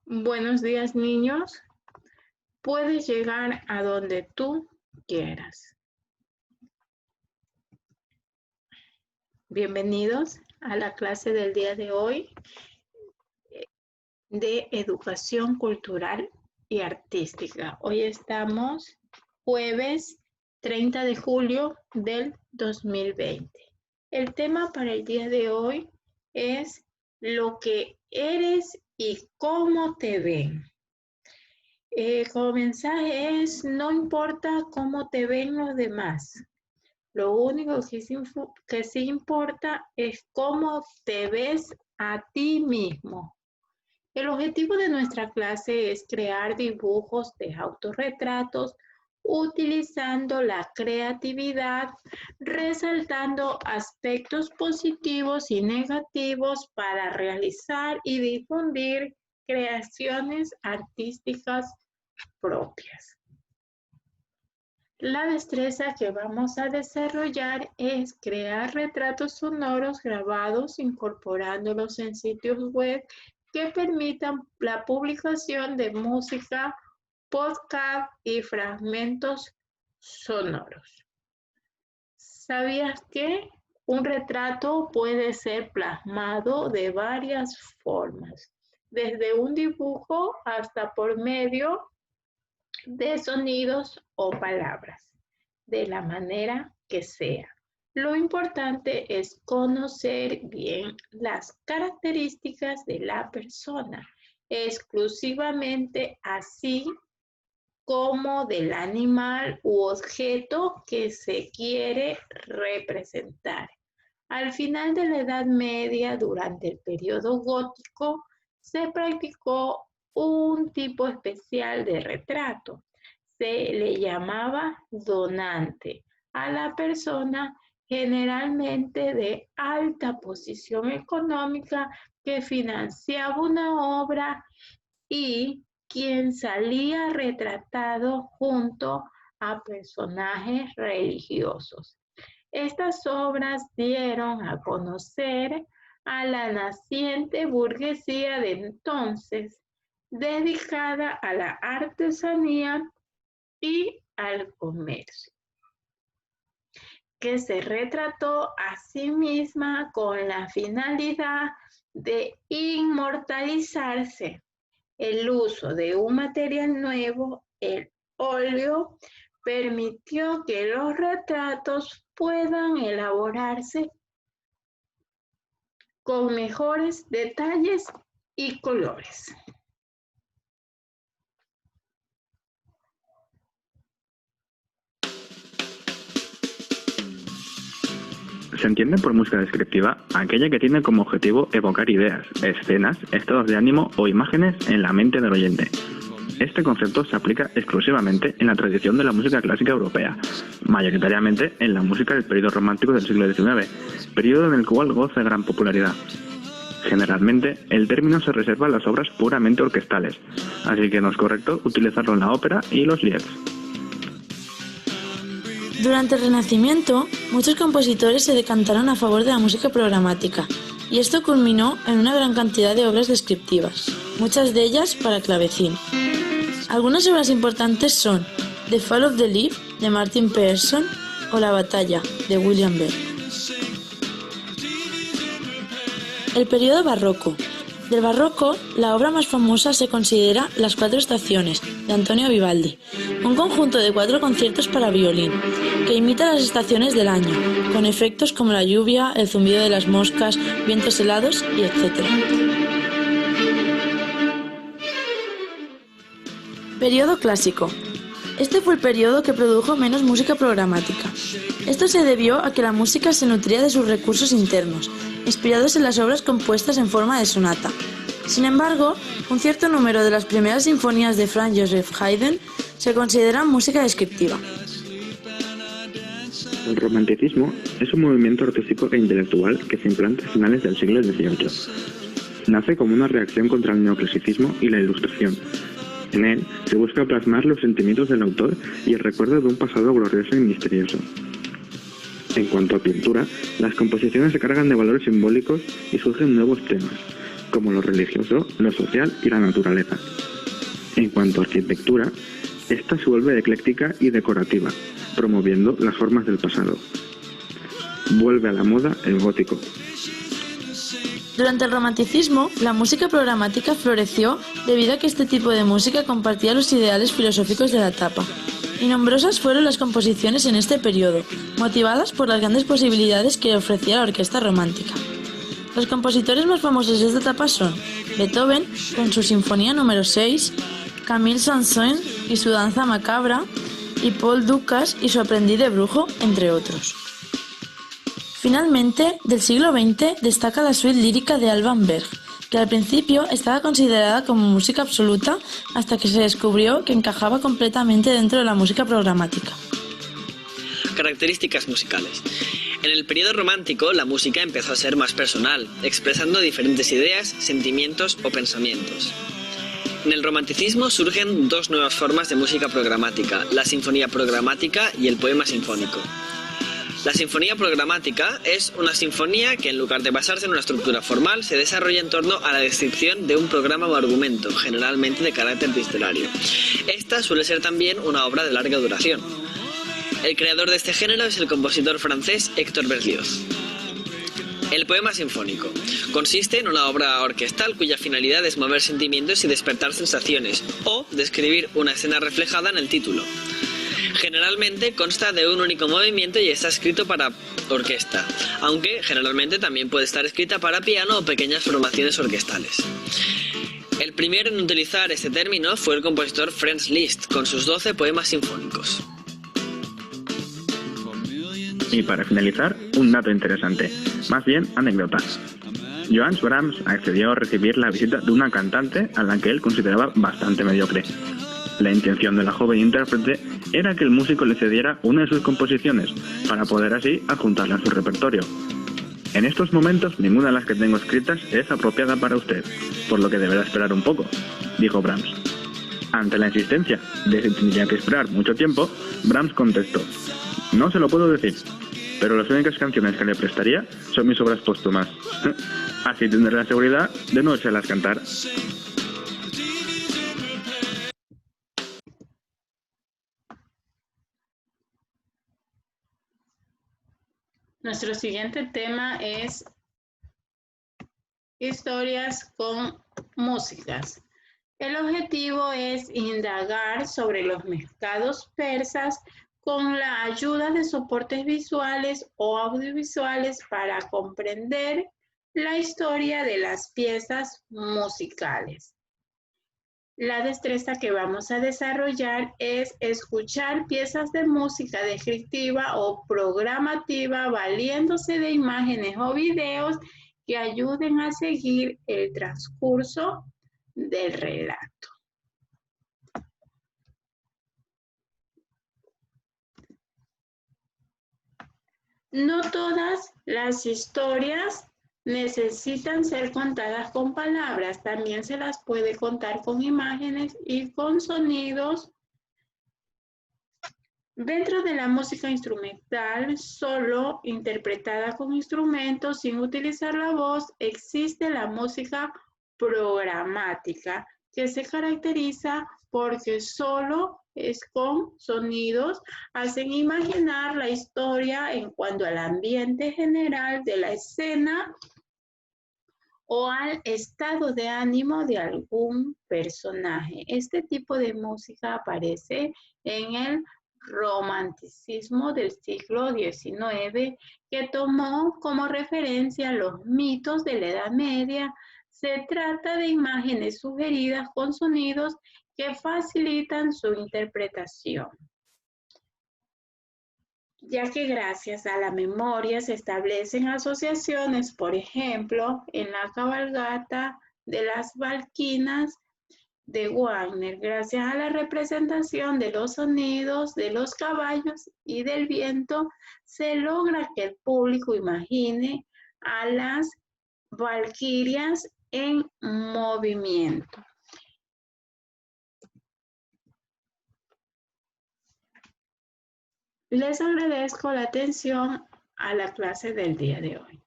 Buenos días, niños. Puedes llegar a donde tú quieras. Bienvenidos a la clase del día de hoy de Educación Cultural y Artística. Hoy estamos jueves 30 de julio del 2020. El tema para el día de hoy es lo que eres y cómo te ven. Como mensaje es, no importa cómo te ven los demás. Lo único que sí importa es cómo te ves a ti mismo. El objetivo de nuestra clase es crear dibujos de autorretratos utilizando la creatividad, resaltando aspectos positivos y negativos para realizar y difundir creaciones artísticas propias. La destreza que vamos a desarrollar es crear retratos sonoros grabados incorporándolos en sitios web que permitan la publicación de música, podcast y fragmentos sonoros. ¿Sabías que un retrato puede ser plasmado de varias formas? Desde un dibujo hasta por medio de sonidos o palabras, de la manera que sea. Lo importante es conocer bien las características de la persona, exclusivamente así como del animal u objeto que se quiere representar. Al final de la Edad Media, durante el periodo gótico, se practicó un tipo especial de retrato. Se le llamaba donante a la persona generalmente de alta posición económica que financiaba una obra y quien salía retratado junto a personajes religiosos. Estas obras dieron a conocer a la naciente burguesía de entonces, dedicada a la artesanía y al comercio, que se retrató a sí misma con la finalidad de inmortalizarse. El uso de un material nuevo, el óleo, permitió que los retratos puedan elaborarse con mejores detalles y colores. Se entiende por música descriptiva aquella que tiene como objetivo evocar ideas, escenas, estados de ánimo o imágenes en la mente del oyente. Este concepto se aplica exclusivamente en la tradición de la música clásica europea, mayoritariamente en la música del periodo romántico del siglo XIX, periodo en el cual goza de gran popularidad. Generalmente, el término se reserva a las obras puramente orquestales, así que no es correcto utilizarlo en la ópera y los lieds. Durante el Renacimiento, muchos compositores se decantaron a favor de la música programática, y esto culminó en una gran cantidad de obras descriptivas, muchas de ellas para clavecín. Algunas obras importantes son The Fall of the Leaf, de Martin Pearson, o La Batalla, de William Bell. El periodo barroco. Del barroco, la obra más famosa se considera Las Cuatro Estaciones, de Antonio Vivaldi, un conjunto de 4 conciertos para violín, que imita las estaciones del año, con efectos como la lluvia, el zumbido de las moscas, vientos helados y etc. Periodo clásico. Este fue el periodo que produjo menos música programática. Esto se debió a que la música se nutría de sus recursos internos, inspirados en las obras compuestas en forma de sonata. Sin embargo, un cierto número de las primeras sinfonías de Franz Joseph Haydn se consideran música descriptiva. El romanticismo es un movimiento artístico e intelectual que se implanta a finales del siglo XVIII. Nace como una reacción contra el neoclasicismo y la Ilustración. En él se busca plasmar los sentimientos del autor y el recuerdo de un pasado glorioso y misterioso. En cuanto a pintura, las composiciones se cargan de valores simbólicos y surgen nuevos temas, como lo religioso, lo social y la naturaleza. En cuanto a arquitectura, esta se vuelve ecléctica y decorativa, promoviendo las formas del pasado. Vuelve a la moda el gótico. Durante el romanticismo, la música programática floreció debido a que este tipo de música compartía los ideales filosóficos de la etapa. Y nombrosas fueron las composiciones en este periodo, motivadas por las grandes posibilidades que ofrecía la orquesta romántica. Los compositores más famosos de esta etapa son Beethoven, con su Sinfonía número 6, Camille Saint-Saëns y su Danza Macabra, y Paul Dukas y su Aprendiz de Brujo, entre otros. Finalmente, del siglo XX destaca la suite lírica de Alban Berg, que al principio estaba considerada como música absoluta hasta que se descubrió que encajaba completamente dentro de la música programática. Características musicales. En el periodo romántico, la música empezó a ser más personal, expresando diferentes ideas, sentimientos o pensamientos. En el romanticismo surgen dos nuevas formas de música programática, la sinfonía programática y el poema sinfónico. La sinfonía programática es una sinfonía que, en lugar de basarse en una estructura formal, se desarrolla en torno a la descripción de un programa o argumento, generalmente de carácter literario. Esta suele ser también una obra de larga duración. El creador de este género es el compositor francés Hector Berlioz. El poema sinfónico consiste en una obra orquestal cuya finalidad es mover sentimientos y despertar sensaciones, o describir una escena reflejada en el título. Generalmente consta de un único movimiento y está escrito para orquesta, aunque generalmente también puede estar escrita para piano o pequeñas formaciones orquestales. El primero en utilizar este término fue el compositor Franz Liszt, con sus 12 poemas sinfónicos. Y para finalizar, un dato interesante, más bien anécdota. Johannes Brahms accedió a recibir la visita de una cantante a la que él consideraba bastante mediocre. La intención de la joven intérprete era que el músico le cediera una de sus composiciones, para poder así adjuntarla a su repertorio. En estos momentos, ninguna de las que tengo escritas es apropiada para usted, por lo que deberá esperar un poco, dijo Brahms. Ante la insistencia de que tendría que esperar mucho tiempo, Brahms contestó: no se lo puedo decir, pero las únicas canciones que le prestaría son mis obras póstumas. Así tendré la seguridad de no echarlas cantar. Nuestro siguiente tema es historias con músicas. El objetivo es indagar sobre los mercados persas con la ayuda de soportes visuales o audiovisuales para comprender la historia de las piezas musicales. La destreza que vamos a desarrollar es escuchar piezas de música descriptiva o programativa valiéndose de imágenes o videos que ayuden a seguir el transcurso del relato. No todas las historias necesitan ser contadas con palabras, también se las puede contar con imágenes y con sonidos. Dentro de la música instrumental, solo interpretada con instrumentos sin utilizar la voz, existe la música programática, que se caracteriza porque solo es con sonidos, hacen imaginar la historia en cuanto al ambiente general de la escena o al estado de ánimo de algún personaje. Este tipo de música aparece en el romanticismo del siglo XIX, que tomó como referencia los mitos de la Edad Media. Se trata de imágenes sugeridas con sonidos que facilitan su interpretación, ya que gracias a la memoria se establecen asociaciones, por ejemplo, en la cabalgata de las Valquinas de Wagner, gracias a la representación de los sonidos de los caballos y del viento, se logra que el público imagine a las valquirias en movimiento. Les agradezco la atención a la clase del día de hoy.